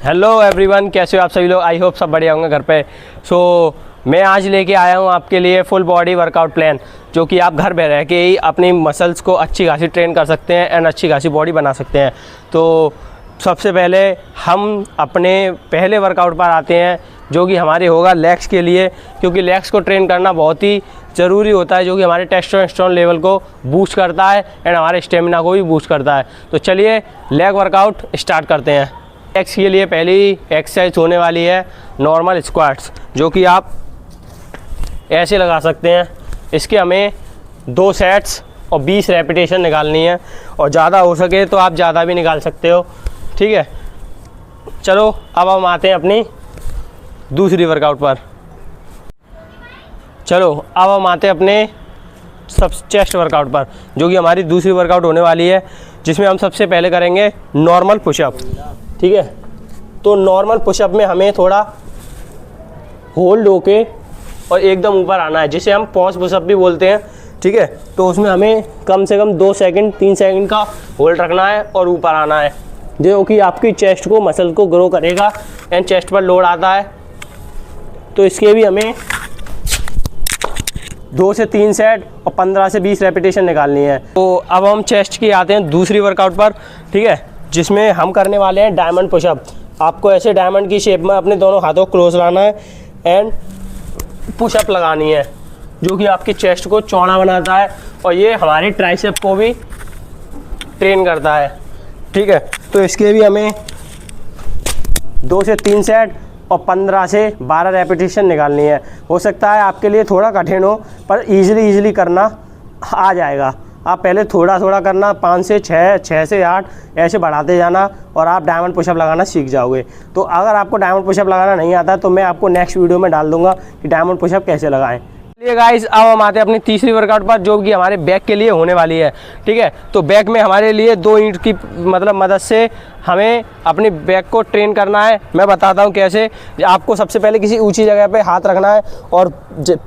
Hello everyone, कैसे हो आप सभी लोग। आई होप सब बढ़िया होंगे घर पे। मैं आज लेके आया हूँ आपके लिए फुल बॉडी वर्कआउट प्लान, जो कि आप घर में रह के ही अपनी मसल्स को अच्छी खासी ट्रेन कर सकते हैं एंड अच्छी खासी बॉडी बना सकते हैं। तो सबसे पहले हम अपने पहले वर्कआउट पर आते हैं, जो कि हमारे होगा लेग्स के लिए, क्योंकि लेग्स को ट्रेन करना बहुत ही ज़रूरी होता है, जो कि हमारे टेस्टोस्टेरोन लेवल को बूस्ट करता है एंड हमारे स्टेमिना को भी बूस्ट करता है। तो चलिए लेग वर्कआउट स्टार्ट करते हैं। लेग्स के लिए पहली एक्सरसाइज होने वाली है नॉर्मल स्क्वाट्स, जो कि आप ऐसे लगा सकते हैं। इसके हमें 2 सेट्स और 20 रेपिटेशन निकालनी है, और ज़्यादा हो सके तो आप ज़्यादा भी निकाल सकते हो, ठीक है। चलो अब हम आते हैं अपनी दूसरी वर्कआउट पर। चलो अब हम आते हैं अपने चेस्ट वर्कआउट पर, जो कि हमारी दूसरी वर्कआउट होने वाली है, जिसमें हम सबसे पहले करेंगे नॉर्मल पुशअप, ठीक है। तो नॉर्मल पुशअप में हमें थोड़ा होल्ड होके और एकदम ऊपर आना है, जिसे हम पॉज पुशअप भी बोलते हैं, ठीक है। तो उसमें हमें कम से कम 2 सेकंड 3 सेकंड का होल्ड रखना है और ऊपर आना है, जो कि आपकी चेस्ट को मसल को ग्रो करेगा एंड चेस्ट पर लोड आता है। तो इसके भी हमें 2 से 3 सेट और 15 से 20 रेपिटेशन निकालनी है। तो अब हम चेस्ट की आते हैं दूसरी वर्कआउट पर, ठीक है, जिसमें हम करने वाले हैं डायमंड पुशअप। आपको ऐसे डायमंड की शेप में अपने दोनों हाथों को क्लोज लाना है एंड पुशअप लगानी है, जो कि आपकी चेस्ट को चौड़ा बनाता है और ये हमारे ट्राइसेप को भी ट्रेन करता है, ठीक है। तो इसके भी हमें 2 से 3 सेट और 15 से 12 रेपिटेशन निकालनी है। हो सकता है आपके लिए थोड़ा कठिन हो, पर ईजिली करना आ जाएगा। आप पहले थोड़ा थोड़ा करना, 5 से 6, 6 से 8 ऐसे बढ़ाते जाना और आप डायमंड पुशअप लगाना सीख जाओगे। तो अगर आपको डायमंड पुशअप लगाना नहीं आता तो मैं आपको नेक्स्ट वीडियो में डाल दूंगा कि डायमंड पुशअप कैसे लगाएं। चलिए गाइस, अब हम आते हैं अपनी तीसरी वर्कआउट पर, जो कि हमारे बैक के लिए होने वाली है, ठीक है। तो बैक में हमारे लिए 2 ईंट की मदद से हमें अपनी बैक को ट्रेन करना है। मैं बताता हूँ कैसे। आपको सबसे पहले किसी ऊंची जगह पे हाथ रखना है और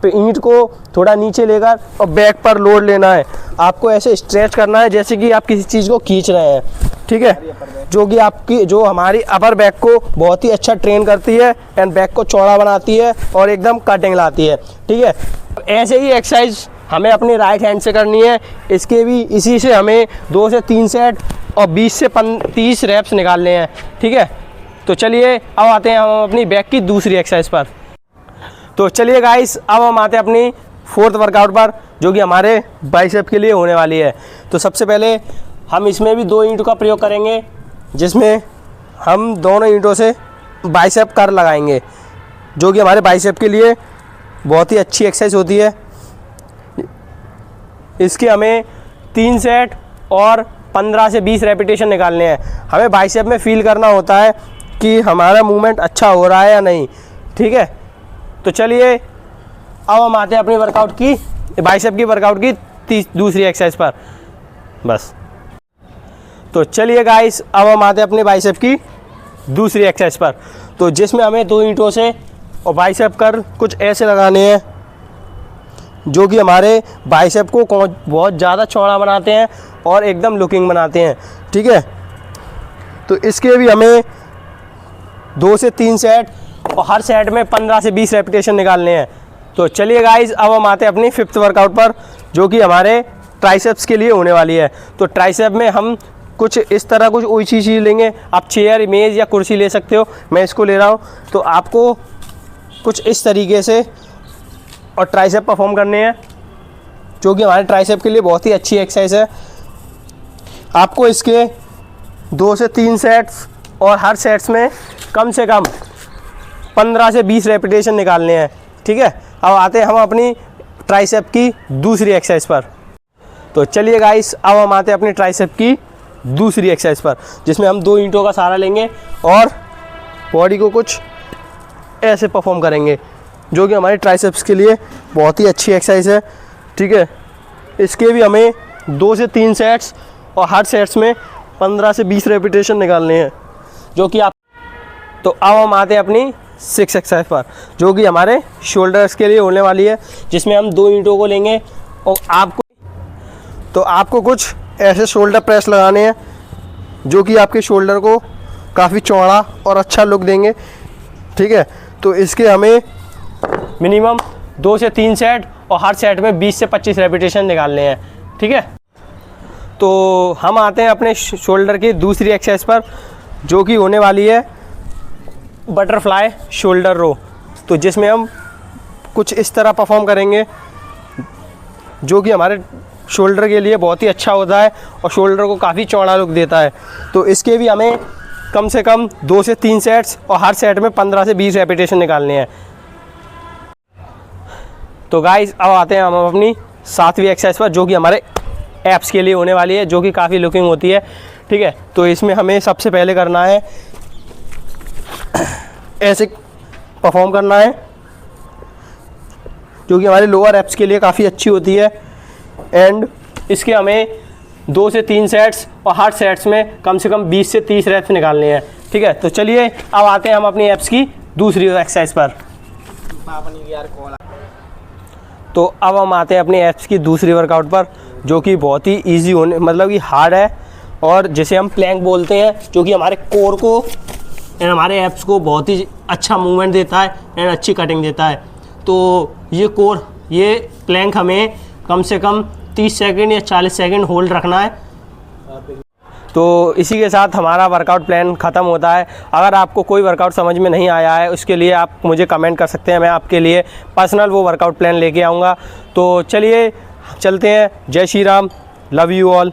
ईंट को थोड़ा नीचे लेकर और बैक पर लोड लेना है। आपको ऐसे स्ट्रेच करना है जैसे कि आप किसी चीज़ को खींच रहे हैं, ठीक है, जो हमारी अपर बैक को बहुत ही अच्छा ट्रेन करती है एंड बैक को चौड़ा बनाती है और एकदम कटिंग लाती है, ठीक है। ऐसे ही एक्सरसाइज हमें अपनी राइट हैंड से करनी है। इसके भी इसी से हमें 2 से 3 सेट और 20 से 30 रेप्स निकालने हैं, ठीक है। तो चलिए अब आते हैं हम अपनी बैक की दूसरी एक्सरसाइज पर। तो चलिए गाइस, अब हम आते हैं अपनी 4th वर्कआउट पर, जो कि हमारे बाइसेप के लिए होने वाली है। तो सबसे पहले हम इसमें भी 2 ईंटों का प्रयोग करेंगे, जिसमें हम दोनों ईंटों से बाइसेप कर लगाएंगे, जो कि हमारे बाइसेप के लिए बहुत ही अच्छी एक्सरसाइज होती है। इसके हमें 3 सेट और 15 से 20 रेपिटेशन निकालने हैं। हमें बाइसेप में फील करना होता है कि हमारा मूवमेंट अच्छा हो रहा है या नहीं, ठीक है। तो चलिए अब हम आते हैं अपनी वर्कआउट की, बाइसेप की वर्कआउट की दूसरी एक्सरसाइज पर बस। तो चलिए गाइस, अब हम आते हैं अपने बाइसेप की दूसरी एक्सरसाइज पर, तो जिसमें हमें 2 ईंटों से और बाइसेप कर कुछ ऐसे लगाने हैं, जो कि हमारे बाइसेप को बहुत ज़्यादा चौड़ा बनाते हैं और एकदम लुकिंग बनाते हैं, ठीक है। तो इसके भी हमें 2 से 3 सेट और हर सेट में 15 से 20 रेपिटेशन निकालने हैं। तो चलिए गाइस, अब हम आते हैं अपनी 5th वर्कआउट पर, जो कि हमारे ट्राइसेप्स के लिए होने वाली है। तो ट्राइसेप में हम कुछ इस तरह कुछ ऊंची चीज़ लेंगे। आप चेयर, मेज़ या कुर्सी ले सकते हो, मैं इसको ले रहा हूँ। तो आपको कुछ इस तरीके से और ट्राइसेप परफॉर्म करने हैं, जो कि हमारे ट्राइसेप के लिए बहुत ही अच्छी एक्सरसाइज है। आपको इसके 2 से 3 सेट्स और हर सेट्स में कम से कम 15 से 20 रेपिटेशन निकालने हैं, ठीक है। अब आते हैं हम अपनी ट्राइसेप की दूसरी एक्सरसाइज पर। तो चलिए गाइस, अब हम आते हैं अपनी ट्राइसेप की दूसरी एक्सरसाइज पर, जिसमें हम 2 ईंटों का सहारा लेंगे और बॉडी को कुछ ऐसे परफॉर्म करेंगे, जो कि हमारे ट्राइसेप्स के लिए बहुत ही अच्छी एक्सरसाइज है, ठीक है। इसके भी हमें 2 से 3 सेट्स और हर सेट्स में 15 से 20 रेपिटेशन निकालने हैं, जो कि आप। तो अब हम आते हैं अपनी 6th एक्सरसाइज पर, जो कि हमारे शोल्डर्स के लिए होने वाली है, जिसमें हम 2 ईंटों को लेंगे और आपको कुछ ऐसे शोल्डर प्रेस लगाने हैं, जो कि आपके शोल्डर को काफ़ी चौड़ा और अच्छा लुक देंगे। ठीक है, तो इसके हमें मिनिमम 2 से 3 सेट और हर सेट में 20 से 25 रेपिटेशन निकालने हैं। ठीक है, तो हम आते हैं अपने शोल्डर की दूसरी एक्सरसाइज पर, जो कि होने वाली है बटरफ्लाई शोल्डर रो। तो जिसमें हम कुछ इस तरह परफॉर्म करेंगे, जो कि हमारे शोल्डर के लिए बहुत ही अच्छा होता है और शोल्डर को काफ़ी चौड़ा लुक देता है। तो इसके भी हमें कम से कम 2 से 3 सेट्स और हर सेट में 15 से 20 रेपिटेशन निकालने हैं। तो गाइस अब आते हैं हम अपनी 7वीं एक्सरसाइज पर, जो कि हमारे एप्स के लिए होने वाली है, जो कि काफ़ी लुकिंग होती है। ठीक है, तो इसमें हमें सबसे पहले करना है ऐसे परफॉर्म करना है, जो कि हमारे लोअर एप्स के लिए काफ़ी अच्छी होती है। एंड इसके हमें 2 से 3 सेट्स और हर सेट्स में कम से कम 20 से 30 रेप्स निकालने हैं। ठीक है, तो चलिए अब आते हैं हम अपनी एप्स की दूसरी एक्सरसाइज पर। तो अब हम आते हैं अपनी एप्स की दूसरी वर्कआउट पर, जो कि बहुत ही इजी होने मतलब कि हार्ड है, और जिसे हम प्लैंक बोलते हैं, जो कि हमारे कोर को एंड हमारे एप्स को बहुत ही अच्छा मूवमेंट देता है एंड अच्छी कटिंग देता है। तो ये प्लैंक हमें कम से कम 30 सेकंड या 40 सेकंड होल्ड रखना है। तो इसी के साथ हमारा वर्कआउट प्लान ख़त्म होता है। अगर आपको कोई वर्कआउट समझ में नहीं आया है, उसके लिए आप मुझे कमेंट कर सकते हैं, मैं आपके लिए पर्सनल वो वर्कआउट प्लान लेके आऊँगा। तो चलिए चलते हैं। जय Shri Ram, love you all.